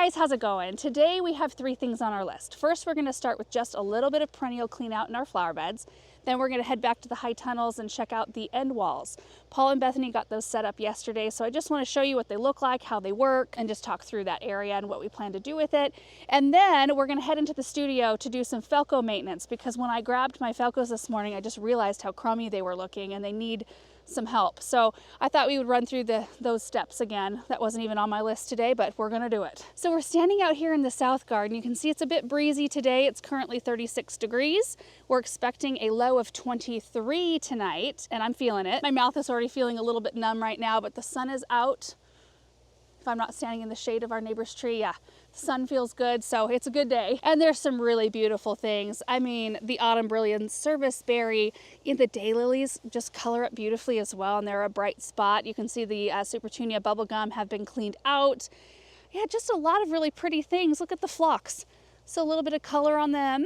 guys, how's it going? Today we have 3 things on our list. First, we're going to start with just a little bit of perennial clean out in our flower beds. Then we're going to head back to the high tunnels and check out the end walls. Paul and Bethany got those set up yesterday, so I just want to show you what they look like, how they work, and just talk through that area and what we plan to do with it. And then we're going to head into the studio to do some Felco maintenance, because when I grabbed my Felcos this morning, I just realized how crummy they were looking and they need some help. So I thought we would run through those steps again. That wasn't even on my list today, but we're gonna do it. So we're standing out here in the south garden. You can see it's a bit breezy today. It's currently 36 degrees. We're expecting a low of 23 tonight, and I'm feeling it. My mouth is already feeling a little bit numb right now, but the sun is out. If I'm not standing in the shade of our neighbor's tree, yeah, the sun feels good, so it's a good day. And there's some really beautiful things. I mean, the autumn brilliance, serviceberry, and the daylilies just color up beautifully as well, and they're a bright spot. You can see the Supertunia bubblegum have been cleaned out. Yeah, just a lot of really pretty things. Look at the phlox. So a little bit of color on them.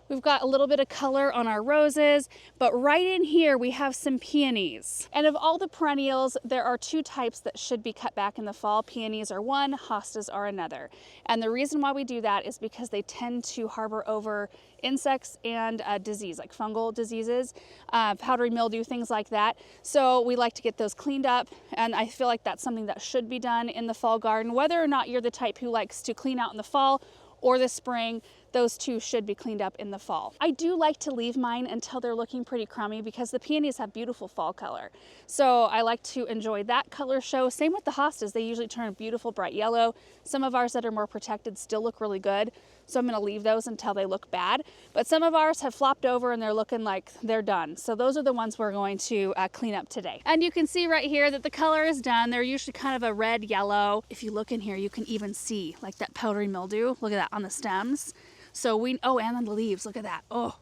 We've got a little bit of color on our roses, but right in here we have some peonies. And of all the perennials, there are 2 types that should be cut back in the fall. Peonies are one, hostas are another. And the reason why we do that is because they tend to harbor over insects and disease, like fungal diseases, powdery mildew, things like that. So we like to get those cleaned up, and I feel like that's something that should be done in the fall garden. Whether or not you're the type who likes to clean out in the fall or the spring, those 2 should be cleaned up in the fall. I do like to leave mine until they're looking pretty crummy, because the peonies have beautiful fall color. So I like to enjoy that color show. Same with the hostas. They usually turn beautiful bright yellow. Some of ours that are more protected still look really good, so I'm gonna leave those until they look bad. But some of ours have flopped over and they're looking like they're done. So those are the ones we're going to clean up today. And you can see right here that the color is done. They're usually kind of a red yellow. If you look in here, you can even see like that powdery mildew. Look at that on the stems. So oh, and on the leaves, look at that. Oh,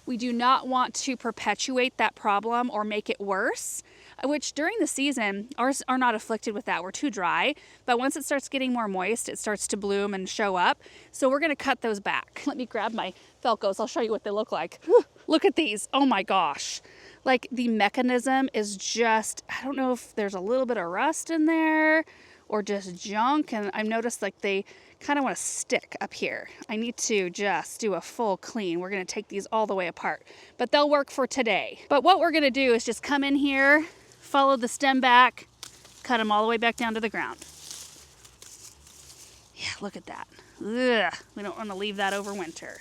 we do not want to perpetuate that problem or make it worse, which during the season, ours are not afflicted with that. We're too dry, but once it starts getting more moist, it starts to bloom and show up. So we're gonna cut those back. Let me grab my Felcos. I'll show you what they look like. Look at these, oh my gosh. Like the mechanism is just, I don't know if there's a little bit of rust in there or just junk, and I've noticed like they kind of want to stick up here. I need to just do a full clean. We're going to take these all the way apart, but they'll work for today. But what we're going to do is just come in here, follow the stem back, cut them all the way back down to the ground. Yeah, look at that. Ugh, we don't want to leave that over winter.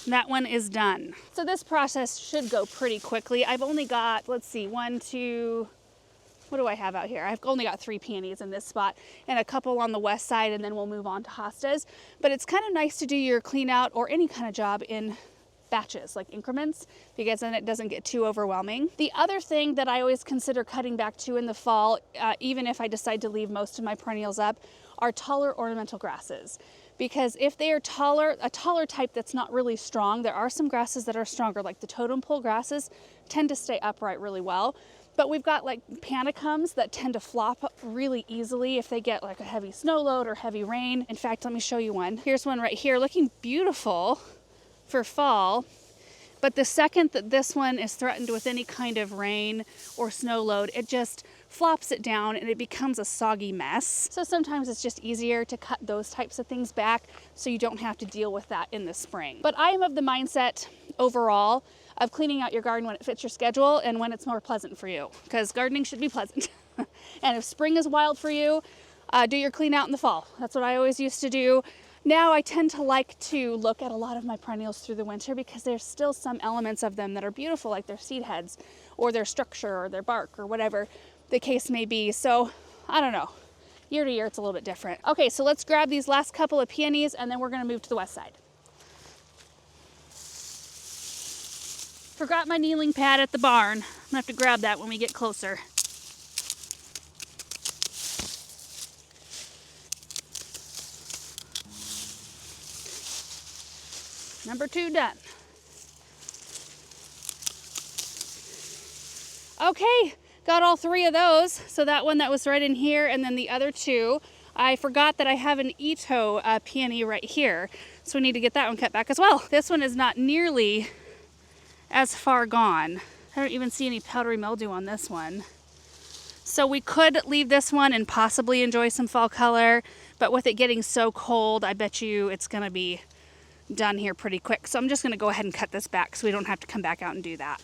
That one is done. So this process should go pretty quickly. I've only got, let's see, 1, 2, what do I have out here? I've only got 3 peonies in this spot and a couple on the west side, and then we'll move on to hostas. But it's kind of nice to do your clean out or any kind of job in batches, like increments, because then it doesn't get too overwhelming. The other thing that I always consider cutting back to in the fall, even if I decide to leave most of my perennials up, are taller ornamental grasses. Because if they are taller, a taller type that's not really strong, there are some grasses that are stronger, like the totem pole grasses tend to stay upright really well. But we've got like panicums that tend to flop really easily if they get like a heavy snow load or heavy rain. In fact, let me show you one. Here's one right here looking beautiful for fall. But the second that this one is threatened with any kind of rain or snow load, it just flops it down and it becomes a soggy mess. So sometimes it's just easier to cut those types of things back so you don't have to deal with that in the spring. But I am of the mindset overall of cleaning out your garden when it fits your schedule and when it's more pleasant for you, because gardening should be pleasant. And if spring is wild for you, do your clean out in the fall. That's what I always used to do. Now I tend to like to look at a lot of my perennials through the winter, because there's still some elements of them that are beautiful, like their seed heads or their structure or their bark or whatever the case may be. So I don't know, year to year it's a little bit different. Okay, so let's grab these last couple of peonies and then we're gonna move to the west side. Forgot my kneeling pad at the barn. I'm gonna have to grab that when we get closer. Number 2 done. Okay, got all 3 of those. So that one that was right in here, and then the other 2. I forgot that I have an Ito peony right here, so we need to get that one cut back as well. This one is not nearly as far gone. I don't even see any powdery mildew on this one. So we could leave this one and possibly enjoy some fall color, but with it getting so cold, I bet you it's gonna be done here pretty quick. So I'm just gonna go ahead and cut this back so we don't have to come back out and do that.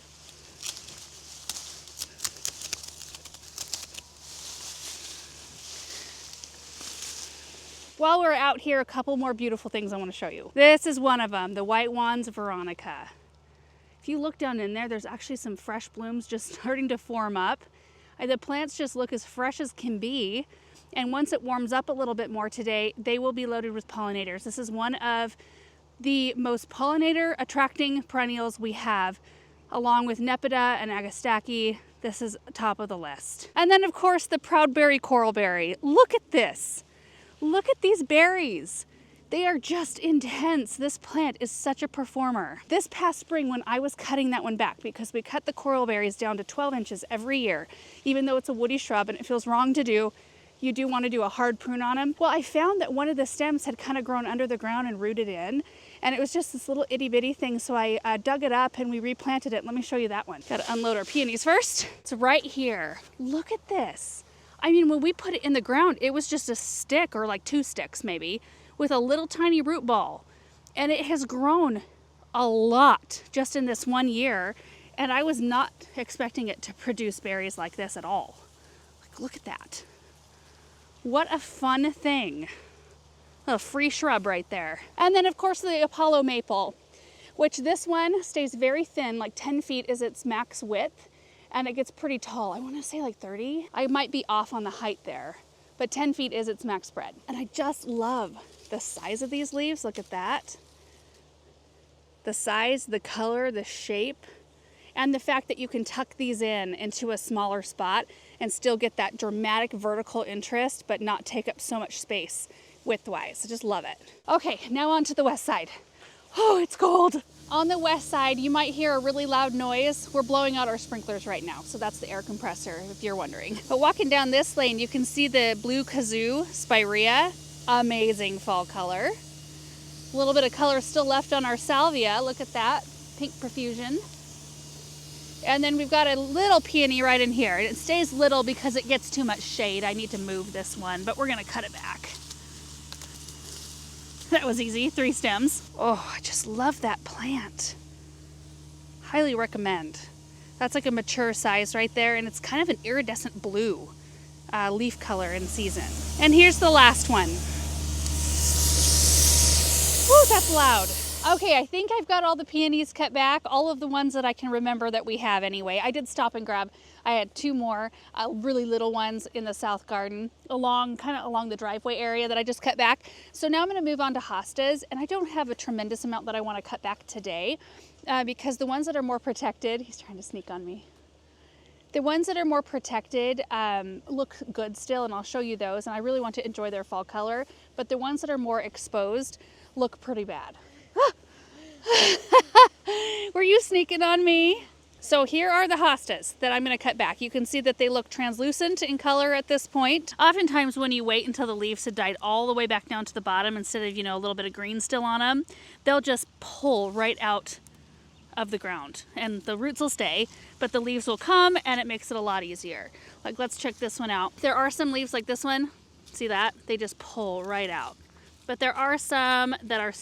While we're out here, a couple more beautiful things I want to show you. This is one of them, the White Wands Veronica. If you look down in there, there's actually some fresh blooms just starting to form up. The plants just look as fresh as can be. And once it warms up a little bit more today, they will be loaded with pollinators. This is one of the most pollinator attracting perennials we have, along with Nepeta and Agastaki. This is top of the list. And then of course the Proudberry Coralberry. Look at this. Look at these berries. They are just intense. This plant is such a performer. This past spring when I was cutting that one back, because we cut the coral berries down to 12 inches every year, even though it's a woody shrub and it feels wrong to do, you do want to do a hard prune on them. Well, I found that one of the stems had kind of grown under the ground and rooted in, and it was just this little itty bitty thing. So I dug it up and we replanted it. Let me show you that one. Got to unload our peonies first. It's right here. Look at this. I mean, when we put it in the ground, it was just a stick or like 2 sticks maybe with a little tiny root ball. And it has grown a lot just in this 1 year. And I was not expecting it to produce berries like this at all. Like, look at that. What a fun thing. A free shrub right there. And then of course the Apollo maple, which this one stays very thin, like 10 feet is its max width. And it gets pretty tall. I want to say like 30. I might be off on the height there, but 10 feet is its max spread. And I just love the size of these leaves. Look at that. The size, the color, the shape, and the fact that you can tuck these in into a smaller spot and still get that dramatic vertical interest, but not take up so much space width-wise. I just love it. Okay, now on to the west side. Oh, it's cold. On the west side, you might hear a really loud noise. We're blowing out our sprinklers right now, so that's the air compressor, if you're wondering. But walking down this lane, you can see the blue kazoo spirea. Amazing fall color. A little bit of color still left on our salvia. Look at that, pink profusion. And then we've got a little peony right in here. It stays little because it gets too much shade. I need to move this one, but we're gonna cut it back. That was easy, 3 stems. Oh, I just love that plant. Highly recommend. That's like a mature size right there, and it's kind of an iridescent blue leaf color in season. And here's the last one. Woo, that's loud. Okay, I think I've got all the peonies cut back, all of the ones that I can remember that we have anyway. I did stop and grab. I had 2 more really little ones in the south garden kind of along the driveway area that I just cut back. So now I'm going to move on to hostas, and I don't have a tremendous amount that I want to cut back today because the ones that are more protected, he's trying to sneak on me. The ones that are more protected look good still, and I'll show you those, and I really want to enjoy their fall color, but the ones that are more exposed look pretty bad. Were you sneaking on me? So here are the hostas that I'm going to cut back. You can see that they look translucent in color at this point. Oftentimes when you wait until the leaves have died all the way back down to the bottom instead of, a little bit of green still on them, they'll just pull right out of the ground and the roots will stay, but the leaves will come and it makes it a lot easier. Like, let's check this one out. There are some leaves like this one. See that? They just pull right out. But there are some that have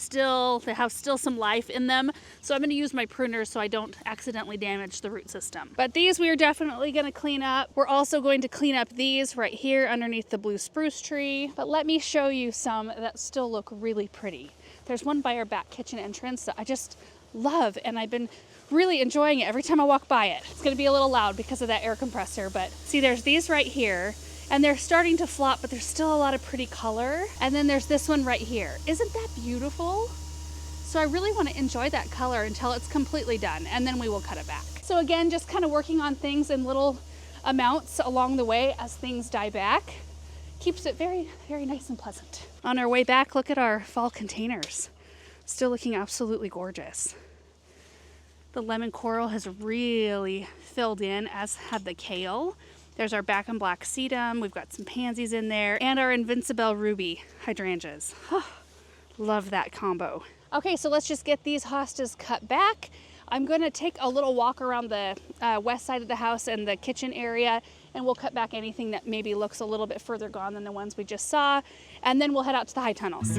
still some life in them. So I'm going to use my pruner so I don't accidentally damage the root system. But these we are definitely going to clean up. We're also going to clean up these right here underneath the blue spruce tree. But let me show you some that still look really pretty. There's one by our back kitchen entrance that I just love, and I've been really enjoying it every time I walk by it. It's going to be a little loud because of that air compressor, but see, there's these right here. And they're starting to flop, but there's still a lot of pretty color. And then there's this one right here. Isn't that beautiful? So I really want to enjoy that color until it's completely done, and then we will cut it back. So again, just kind of working on things in little amounts along the way as things die back. Keeps it very, very nice and pleasant. On our way back, look at our fall containers. Still looking absolutely gorgeous. The lemon coral has really filled in, as have the kale. There's our back and black sedum. We've got some pansies in there and our Invincibelle ruby hydrangeas. Oh, love that combo. Okay, so let's just get these hostas cut back. I'm going to take a little walk around the west side of the house and the kitchen area and we'll cut back anything that maybe looks a little bit further gone than the ones we just saw, and then we'll head out to the high tunnels.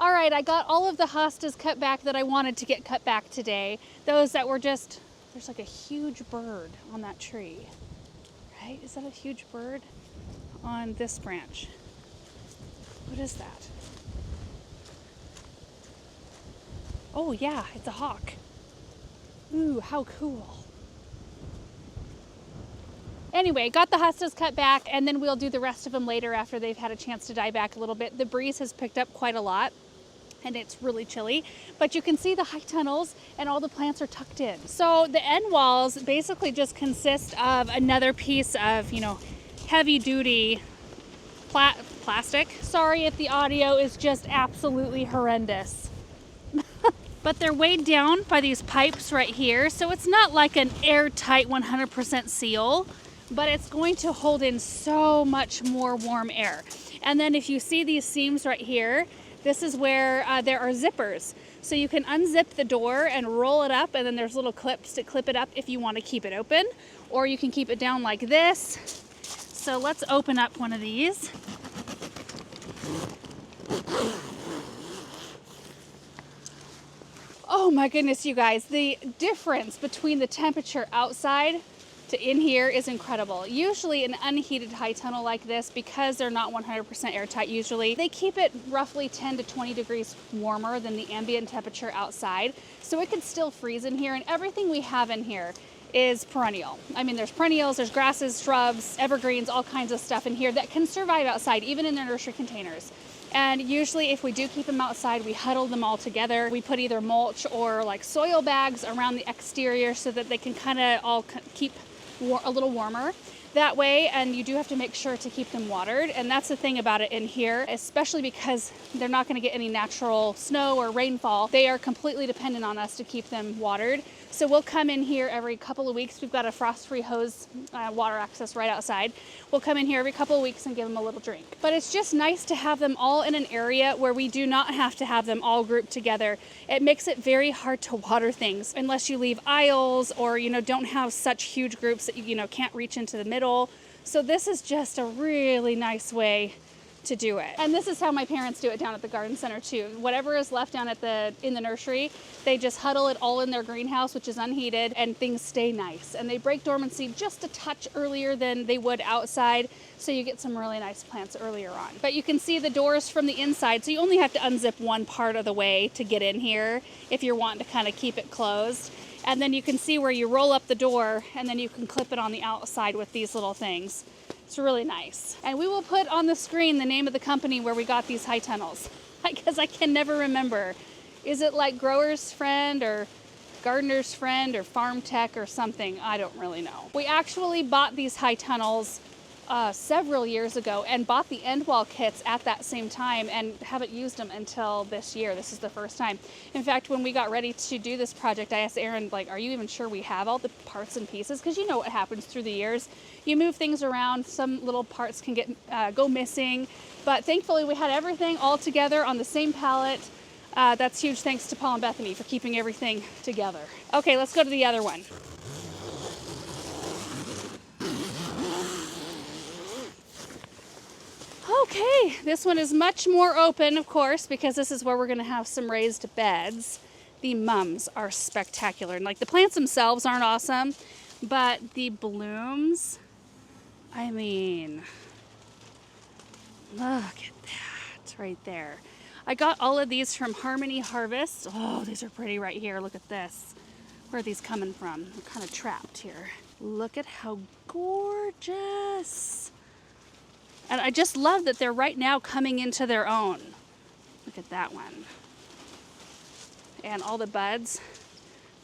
All right, I got all of the hostas cut back that I wanted to get cut back today. Those that were just, there's like a huge bird on that tree, right? Is that a huge bird on this branch? What is that? Oh yeah, it's a hawk. Ooh, how cool. Anyway, got the hostas cut back, and then we'll do the rest of them later after they've had a chance to die back a little bit. The breeze has picked up quite a lot, and it's really chilly, but you can see the high tunnels and all the plants are tucked in. So the end walls basically just consist of another piece of, you know, heavy duty plastic. Sorry if the audio is just absolutely horrendous. But they're weighed down by these pipes right here. So it's not like an airtight 100% seal, but it's going to hold in so much more warm air. And then if you see these seams right here, this is where there are zippers. So you can unzip the door and roll it up, and then there's little clips to clip it up if you want to keep it open, or you can keep it down like this. So let's open up one of these. Oh my goodness, you guys, the difference between the temperature outside to in here is incredible. Usually an unheated high tunnel like this, because they're not 100% airtight usually, they keep it roughly 10 to 20 degrees warmer than the ambient temperature outside. So it could still freeze in here, and everything we have in here is perennial. I mean, there's perennials, there's grasses, shrubs, evergreens, all kinds of stuff in here that can survive outside, even in their nursery containers. And usually if we do keep them outside, we huddle them all together. We put either mulch or like soil bags around the exterior so that they can kind of all keep a little warmer that way. And you do have to make sure to keep them watered. And that's the thing about it in here, especially because they're not going to get any natural snow or rainfall. They are completely dependent on us to keep them watered. So we'll come in here every couple of weeks. We've got a frost-free hose water access right outside. We'll come in here every couple of weeks and give them a little drink. But it's just nice to have them all in an area where we do not have to have them all grouped together. It makes it very hard to water things unless you leave aisles or, you know, don't have such huge groups that you can't reach into the middle. So this is just a really nice way to do it. And this is how my parents do it down at the garden center too. Whatever is left down at in the nursery, they just huddle it all in their greenhouse, which is unheated, and things stay nice. And they break dormancy just a touch earlier than they would outside, so you get some really nice plants earlier on. But you can see the doors from the inside, so you only have to unzip one part of the way to get in here if you're wanting to kind of keep it closed. And then you can see where you roll up the door, and then you can clip it on the outside with these little things. It's really nice. And we will put on the screen the name of the company where we got these high tunnels, because I can never remember. Is it like Grower's Friend or Gardener's Friend or Farm Tech or something? I don't really know. We actually bought these high tunnels several years ago and bought the end wall kits at that same time and haven't used them until this year. This is the first time. In fact, when we got ready to do this project, I asked Aaron, like, are you even sure we have all the parts and pieces? Because you know what happens through the years. You move things around, some little parts can get go missing, but thankfully we had everything all together on the same pallet. That's huge thanks to Paul and Bethany for keeping everything together. Okay, let's go to the other one. Okay, this one is much more open, of course, because this is where we're going to have some raised beds. The mums are spectacular. And like the plants themselves aren't awesome, but the blooms, I mean, look at that right there. I got all of these from Harmony Harvest. Oh, these are pretty right here. Look at this. Where are these coming from? I'm kind of trapped here. Look at how gorgeous. And I just love that they're right now coming into their own. Look at that one. And all the buds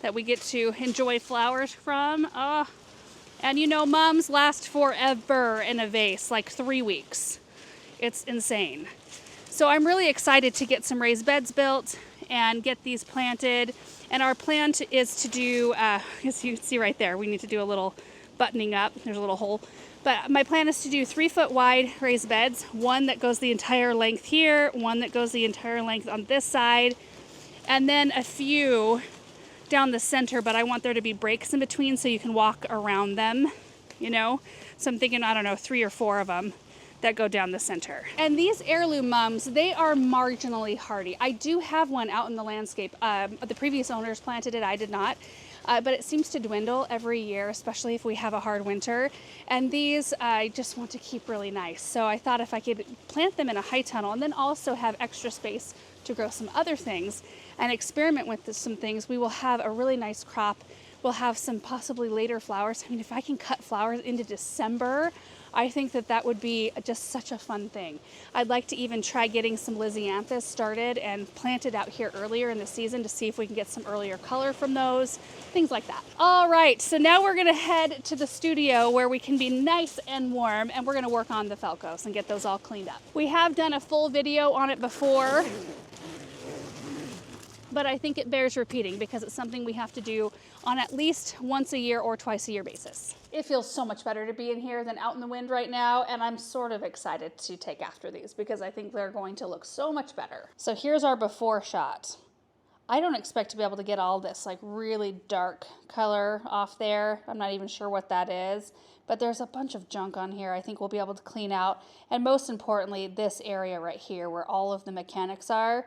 that we get to enjoy flowers from. Oh. And you know, mums last forever in a vase, like 3 weeks. It's insane. So I'm really excited to get some raised beds built and get these planted. And our plan is to do, as you see right there, we need to do a little buttoning up. There's a little hole. But my plan is to do 3 foot wide raised beds. One that goes the entire length here, one that goes the entire length on this side, and then a few down the center, but I want there to be breaks in between so you can walk around them, you know? So I'm thinking, I don't know, 3 or 4 of them that go down the center. And these heirloom mums, they are marginally hardy. I do have one out in the landscape. The previous owners planted it, I did not. But it seems to dwindle every year, especially if we have a hard winter. And these I just want to keep really nice. So I thought if I could plant them in a high tunnel and then also have extra space to grow some other things and experiment with some things, we will have a really nice crop. We'll have some possibly later flowers. I mean, if I can cut flowers into December, I think that that would be just such a fun thing. I'd like to even try getting some Lysianthus started and planted out here earlier in the season to see if we can get some earlier color from those, things like that. All right, so now we're gonna head to the studio where we can be nice and warm, and we're gonna work on the Felcos and get those all cleaned up. We have done a full video on it before, but I think it bears repeating because it's something we have to do on at least once a year or twice a year basis. It feels so much better to be in here than out in the wind right now, and I'm sort of excited to take after these because I think they're going to look so much better. So here's our before shot. I don't expect to be able to get all this like really dark color off there. I'm not even sure what that is, but there's a bunch of junk on here I think we'll be able to clean out. And most importantly, this area right here where all of the mechanics are,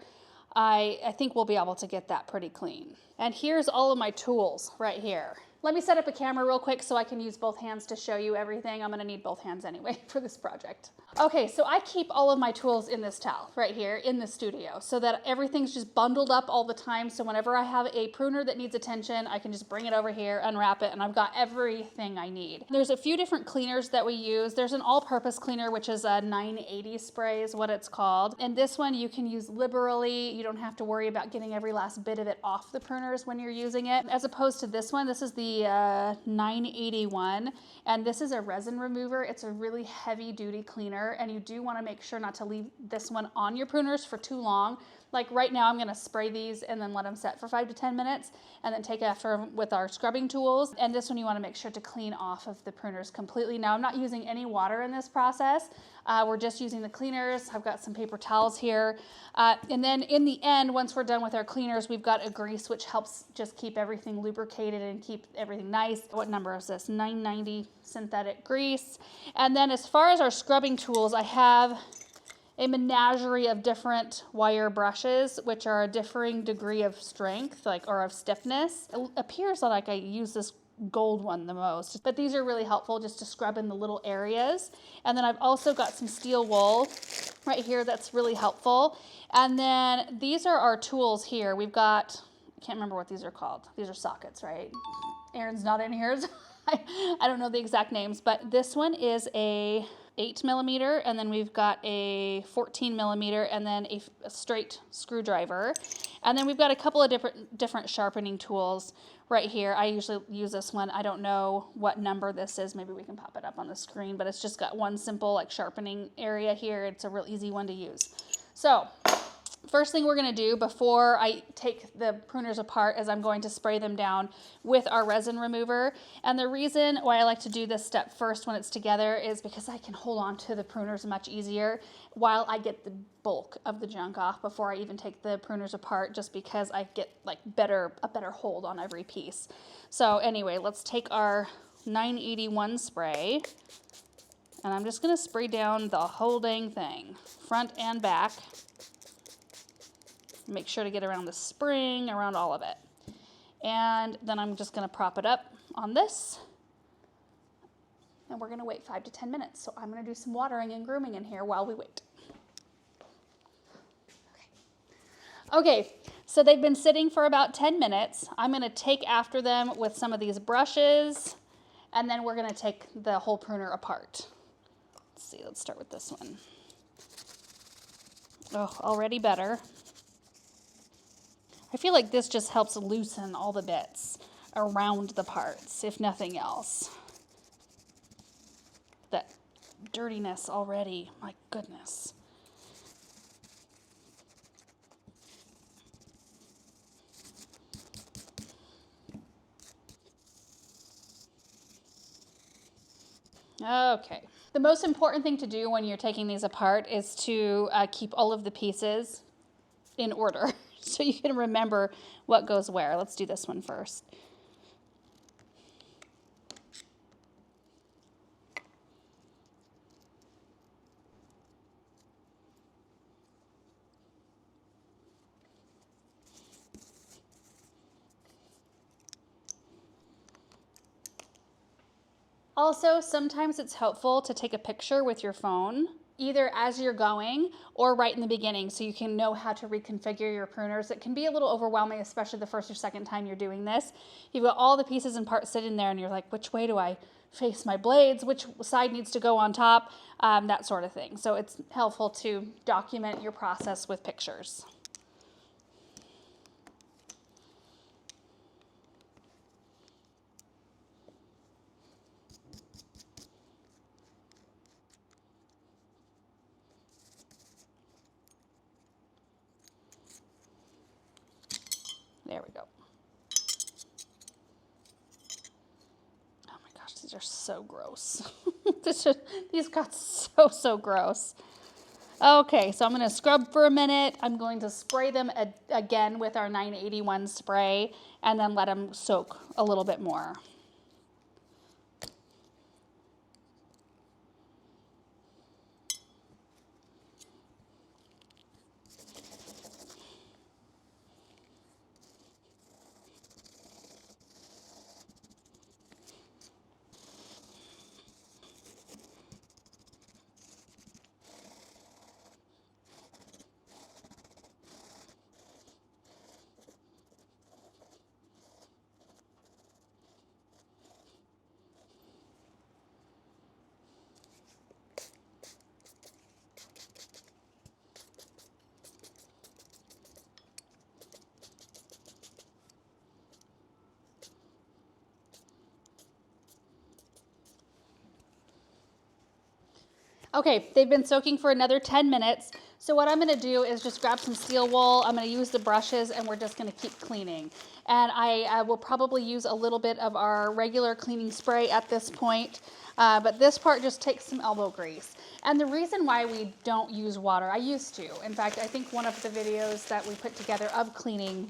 I think we'll be able to get that pretty clean. And here's all of my tools right here. Let me set up a camera real quick so I can use both hands to show you everything. I'm gonna need both hands anyway for this project. Okay, so I keep all of my tools in this towel right here in the studio so that everything's just bundled up all the time. So whenever I have a pruner that needs attention, I can just bring it over here, unwrap it, and I've got everything I need. There's a few different cleaners that we use. There's an all-purpose cleaner, which is a 980 spray is what it's called. And this one you can use liberally. You don't have to worry about getting every last bit of it off the pruners when you're using it. As opposed to this one, this is the 981, and this is a resin remover. It's a really heavy duty cleaner, and you do want to make sure not to leave this one on your pruners for too long. Like right now, I'm going to spray these and then let them set for 5 to 10 minutes and then take after them with our scrubbing tools. And this one you want to make sure to clean off of the pruners completely. Now I'm not using any water in this process. We're just using the cleaners. I've got some paper towels here. And then in the end, once we're done with our cleaners, we've got a grease which helps just keep everything lubricated and keep everything nice. What number is this? 990 synthetic grease. And then as far as our scrubbing tools, I have a menagerie of different wire brushes, which are a differing degree of strength, or of stiffness. It appears like I use this gold one the most, but these are really helpful just to scrub in the little areas. And then I've also got some steel wool right here that's really helpful. And then these are our tools here. We've got, I can't remember what these are called. These are sockets, right? Aaron's not in here, so I don't know the exact names, but this one is a 8mm, and then we've got a 14mm, and then a straight screwdriver. And then we've got a couple of different sharpening tools right here. I usually use this one. I don't know what number this is. Maybe we can pop it up on the screen, but it's just got one simple sharpening area here. It's a real easy one to use. So first thing we're going to do before I take the pruners apart is I'm going to spray them down with our resin remover. And the reason why I like to do this step first when it's together is because I can hold on to the pruners much easier while I get the bulk of the junk off before I even take the pruners apart, just because I get a better hold on every piece. So anyway, let's take our 981 spray And I'm just gonna spray down the whole dang thing, front and back. Make sure to get around the spring, around all of it. And then I'm just gonna prop it up on this. And we're gonna wait 5 to 10 minutes. So I'm gonna do some watering and grooming in here while we wait. Okay, so they've been sitting for about 10 minutes. I'm gonna take after them with some of these brushes, and then we're gonna take the whole pruner apart. Let's see, let's start with this one. Oh, already better. I feel like this just helps loosen all the bits around the parts, if nothing else. That dirtiness already, my goodness. Okay. The most important thing to do when you're taking these apart is to keep all of the pieces in order so you can remember what goes where. Let's do this one first. Also, sometimes it's helpful to take a picture with your phone, either as you're going or right in the beginning, so you can know how to reconfigure your pruners. It can be a little overwhelming, especially the first or second time you're doing this. You've got all the pieces and parts sitting there and you're like, which way do I face my blades? Which side needs to go on top? That sort of thing. So it's helpful to document your process with pictures. There we go. Oh my gosh, these are so gross. These got so gross. Okay, so I'm going to scrub for a minute. I'm going to spray them again with our 981 spray and then let them soak a little bit more. Okay, they've been soaking for another 10 minutes. So what I'm gonna do is just grab some steel wool. I'm gonna use the brushes and we're just gonna keep cleaning. And I will probably use a little bit of our regular cleaning spray at this point. But this part just takes some elbow grease. And the reason why we don't use water, I used to. In fact, I think one of the videos that we put together of cleaning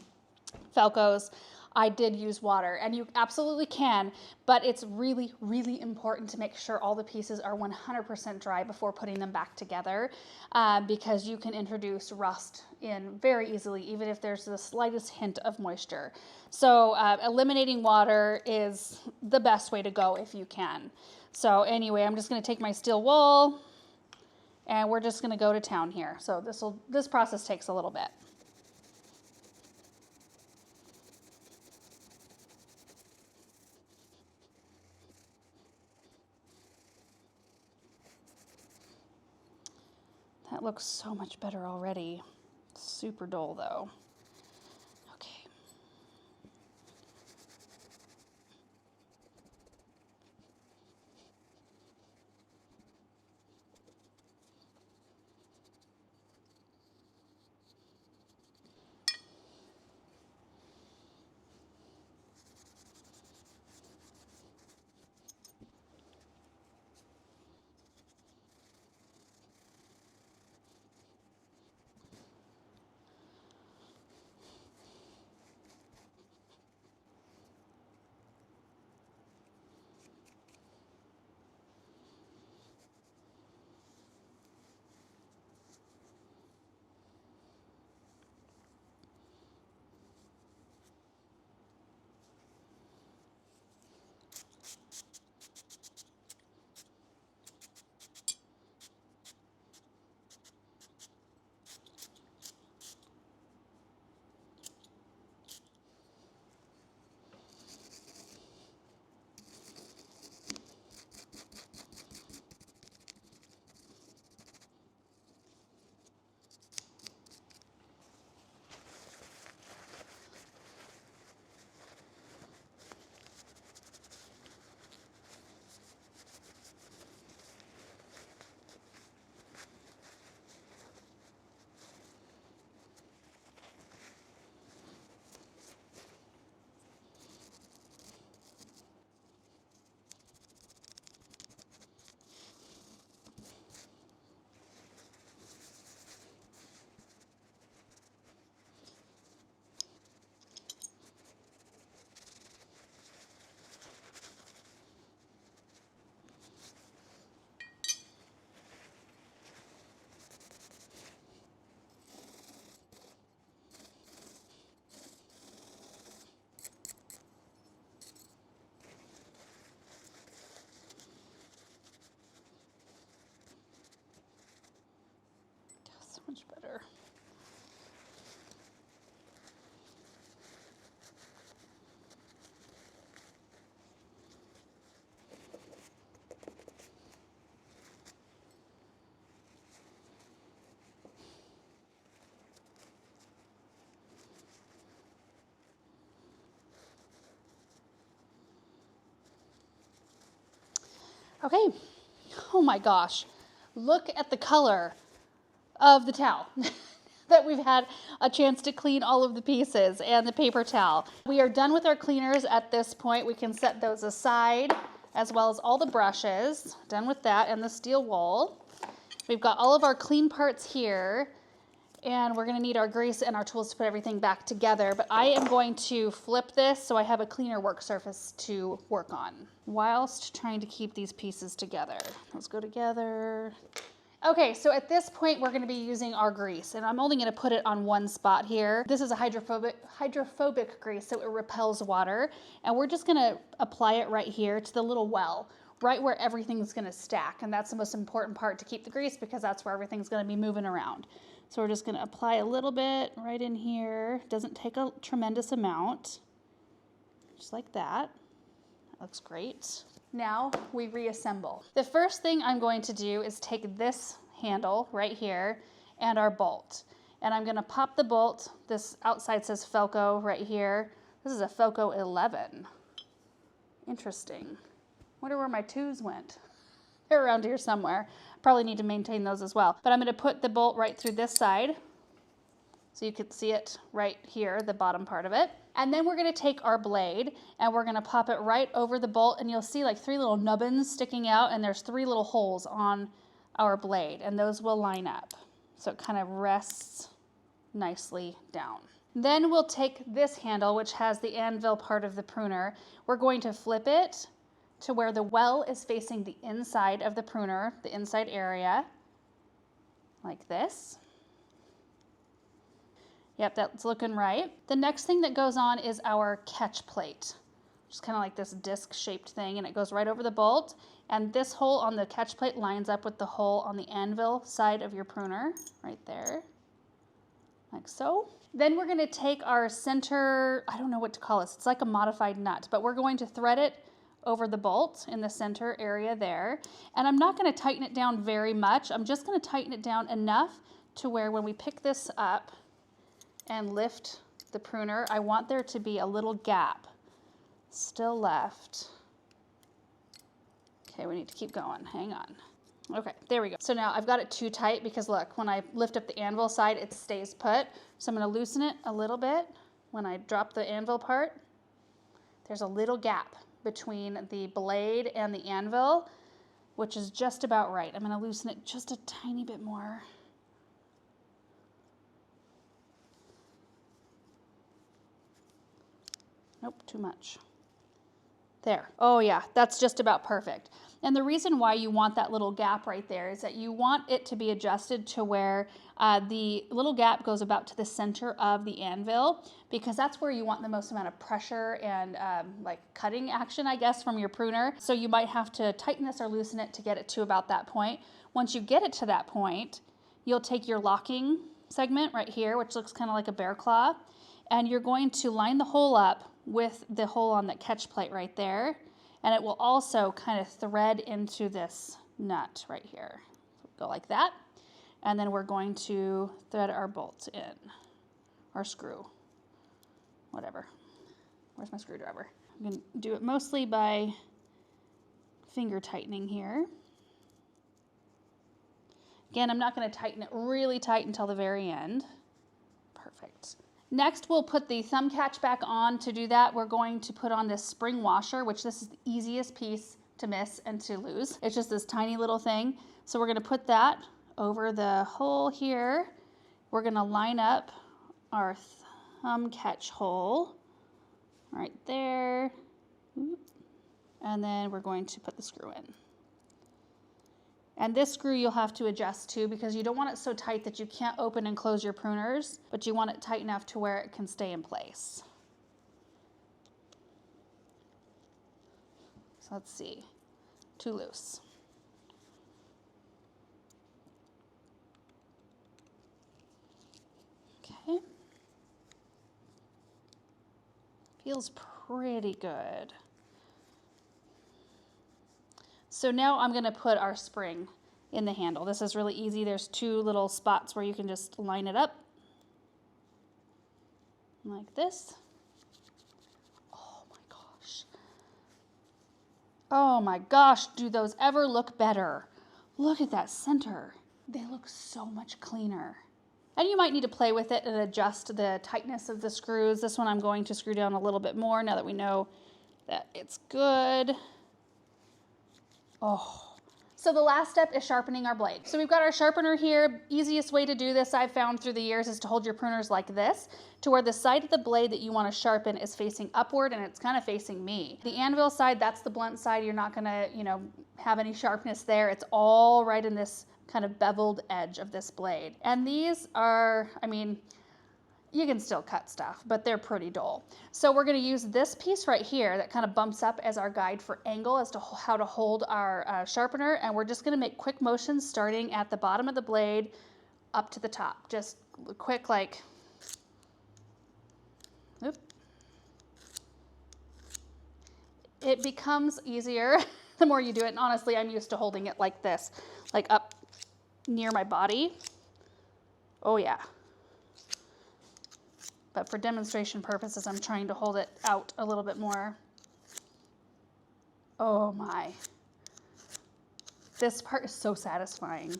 Felcos, I did use water, and you absolutely can, but it's really, really important to make sure all the pieces are 100% dry before putting them back together, because you can introduce rust in very easily, even if there's the slightest hint of moisture. So eliminating water is the best way to go if you can. So anyway, I'm just going to take my steel wool, and we're just going to go to town here. So this process takes a little bit. That looks so much better already. Super dull though. Okay. Much better. Okay, oh my gosh, look at the color of the towel that we've had a chance to clean all of the pieces and the paper towel. We are done with our cleaners at this point. We can set those aside as well as all the brushes. Done with that and the steel wool. We've got all of our clean parts here. And we're gonna need our grease and our tools to put everything back together, but I am going to flip this so I have a cleaner work surface to work on whilst trying to keep these pieces together. Let's go together. Okay, so at this point we're gonna be using our grease, and I'm only gonna put it on one spot here. This is a hydrophobic grease, so it repels water, and we're just gonna apply it right here to the little well, right where everything's gonna stack, and that's the most important part to keep the grease because that's where everything's gonna be moving around. So we're just gonna apply a little bit right in here. Doesn't take a tremendous amount, just like that. That looks great. Now we reassemble. The first thing I'm going to do is take this handle right here and our bolt. And I'm gonna pop the bolt. This outside says Felco right here. This is a Felco 11. Interesting. Wonder where my 2s went. They're around here somewhere. Probably need to maintain those as well. But I'm gonna put the bolt right through this side so you can see it right here, the bottom part of it. And then we're gonna take our blade and we're gonna pop it right over the bolt, and you'll see like 3 little nubbins sticking out, and there's 3 little holes on our blade, and those will line up. So it kind of rests nicely down. Then we'll take this handle, which has the anvil part of the pruner. We're going to flip it to where the well is facing the inside of the pruner, the inside area, like this. Yep, that's looking right. The next thing that goes on is our catch plate, which is kind of like this disc-shaped thing, and it goes right over the bolt. And this hole on the catch plate lines up with the hole on the anvil side of your pruner, right there, like so. Then we're gonna take our center, I don't know what to call this, it's like a modified nut, but we're going to thread it over the bolt in the center area there. And I'm not gonna tighten it down very much. I'm just gonna tighten it down enough to where when we pick this up and lift the pruner, I want there to be a little gap still left. Okay, we need to keep going, hang on. Okay, there we go. So now I've got it too tight because look, when I lift up the anvil side, it stays put. So I'm gonna loosen it a little bit. When I drop the anvil part, there's a little gap between the blade and the anvil, which is just about right. I'm gonna loosen it just a tiny bit more. Nope, too much. There, oh yeah, that's just about perfect. And the reason why you want that little gap right there is that you want it to be adjusted to where the little gap goes about to the center of the anvil, because that's where you want the most amount of pressure and like cutting action, I guess, from your pruner. So you might have to tighten this or loosen it to get it to about that point. Once you get it to that point, you'll take your locking segment right here, which looks kind of like a bear claw, and you're going to line the hole up with the hole on that catch plate right there, and it will also kind of thread into this nut right here. Go like that, and then we're going to thread our bolt in, or screw, whatever. Where's my screwdriver? I'm gonna do it mostly by finger tightening here. Again, I'm not gonna tighten it really tight until the very end. Perfect. Next, we'll put the thumb catch back on. To do that, we're going to put on this spring washer, which this is the easiest piece to miss and to lose. It's just this tiny little thing. So we're gonna put that over the hole here. We're gonna line up our thumb catch hole right there. And then we're going to put the screw in. And this screw you'll have to adjust to because you don't want it so tight that you can't open and close your pruners, but you want it tight enough to where it can stay in place. So let's see, too loose. feels pretty good. So now I'm gonna put our spring in the handle. This is really easy. There's 2 little spots where you can just line it up like this. Oh my gosh. Oh my gosh, do those ever look better? Look at that center. They look so much cleaner. And you might need to play with it and adjust the tightness of the screws. This one I'm going to screw down a little bit more now that we know that it's good. Oh. So the last step is sharpening our blade. So we've got our sharpener here. Easiest way to do this I've found through the years is to hold your pruners like this, to where the side of the blade that you want to sharpen is facing upward, and it's kind of facing me. The anvil side, that's the blunt side. You're not gonna, have any sharpness there. It's all right in this kind of beveled edge of this blade. And these are, you can still cut stuff, but they're pretty dull. So we're gonna use this piece right here that kind of bumps up as our guide for angle as to how to hold our sharpener. And we're just gonna make quick motions starting at the bottom of the blade up to the top. Just quick, like, oops. It becomes easier the more you do it. And honestly, I'm used to holding it like this, like up near my body. Oh yeah. But for demonstration purposes, I'm trying to hold it out a little bit more. Oh my. This part is so satisfying.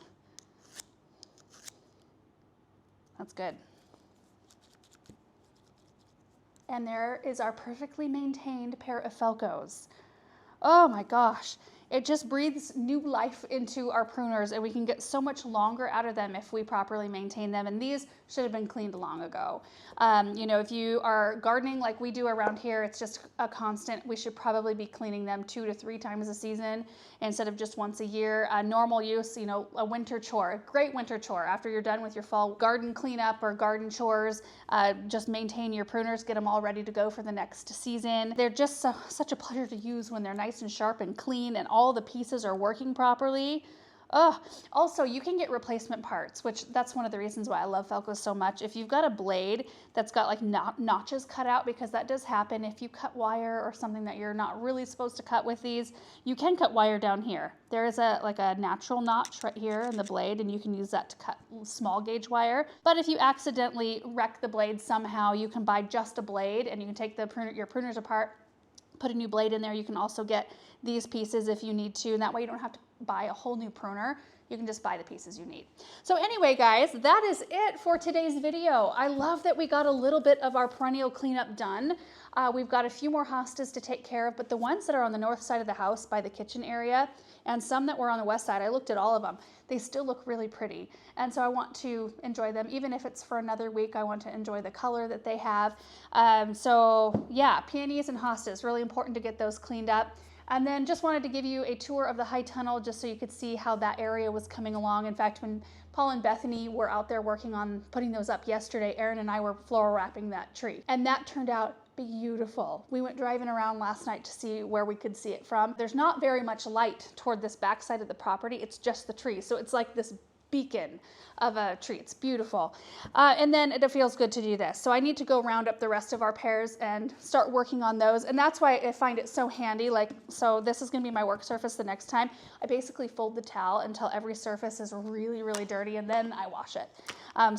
That's good. And there is our perfectly maintained pair of Felcos. Oh my gosh. It just breathes new life into our pruners, and we can get so much longer out of them if we properly maintain them. And these should have been cleaned long ago. If you are gardening like we do around here, it's just a constant. We should probably be cleaning them 2 to 3 times a season instead of just once a year. Normal use, a winter chore, a great winter chore. After you're done with your fall garden cleanup or garden chores, just maintain your pruners, get them all ready to go for the next season. They're just such a pleasure to use when they're nice and sharp and clean and all the pieces are working properly. Also, you can get replacement parts, which that's one of the reasons why I love Felcos so much. If you've got a blade that's got like notches cut out, because that does happen if you cut wire or something that you're not really supposed to cut with these, you can cut wire down here. There is a natural notch right here in the blade, and you can use that to cut small gauge wire. But if you accidentally wreck the blade somehow, you can buy just a blade and you can take your pruners apart, put a new blade in there. You can also get these pieces if you need to, and that way you don't have to buy a whole new pruner. You can just buy the pieces you need. So anyway, guys, that is it for today's video. I love that we got a little bit of our perennial cleanup done. We've got a few more hostas to take care of, but the ones that are on the north side of the house by the kitchen area and some that were on the west side, I looked at all of them. They still look really pretty. And so I want to enjoy them. Even if it's for another week, I want to enjoy the color that they have. So yeah, peonies and hostas, really important to get those cleaned up. And then just wanted to give you a tour of the high tunnel just so you could see how that area was coming along. In fact, when Paul and Bethany were out there working on putting those up yesterday, Aaron and I were floral wrapping that tree. And that turned out beautiful. We went driving around last night to see where we could see it from. There's not very much light toward this backside of the property. It's just the tree. So it's like this beacon of a tree. It's beautiful. And then it feels good to do this. So I need to go round up the rest of our pears and start working on those. And that's why I find it so handy. So this is going to be my work surface the next time. I basically fold the towel until every surface is really, really dirty, and then I wash it.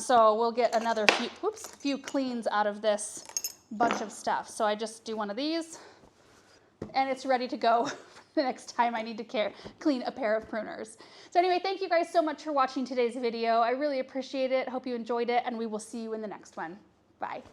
So we'll get another few cleans out of this bunch of stuff. So I just do one of these and it's ready to go the next time I need to clean a pair of pruners. So anyway, thank you guys so much for watching today's video. I really appreciate it. Hope you enjoyed it, and we will see you in the next one. Bye.